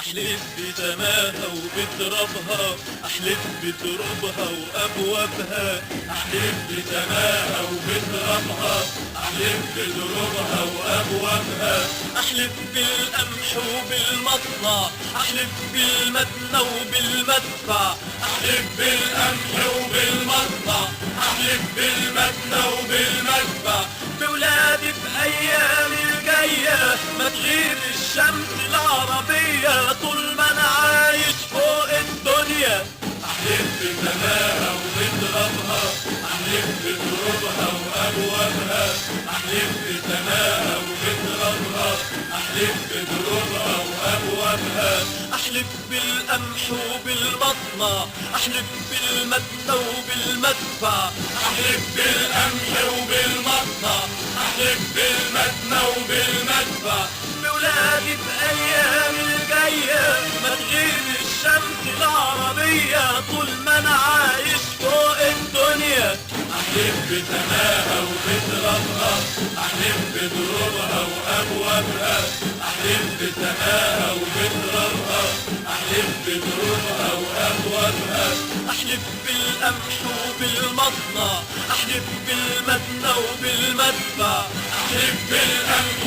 احلف بسماها وبترابها، احلف بترابها وابوابها، احلف بسماها وبترابها، احلف بترابها وابوابها، احلف بالقمح وبالمطلع، احلف بالمدنى وبالمدفع، احلف بالقمح وبالمطلع، احلف بالمدنى وبالمدفع، بولادي بايام الجايه ما تغيب الشمس العربيه طول ما انا عايش فوق الدنيا. احلف بسماها وبترابها، احلف بترابها وابوابها، احلف بسماها وبترابها، احلف بترابها وابوابها، احلف بالقمح وبالمطلع، احلف بالمدنى وبالمدفع، احلف بالقمح وبالمطلع، احلف بالمدنى وبالمدفع، بولادي بايام الجايه ما تغيب الشمس العربيه طول ما انا عايش فوق الدنيا. احلف بسماها وبترابها، احلف بترابها وابوابها، احلف بسماها وبترابها، احلف بترابها وابوابها، احلف بالقمح وبالمطلع، احلف بالمدنى وبالمدفع، احلف بالقمح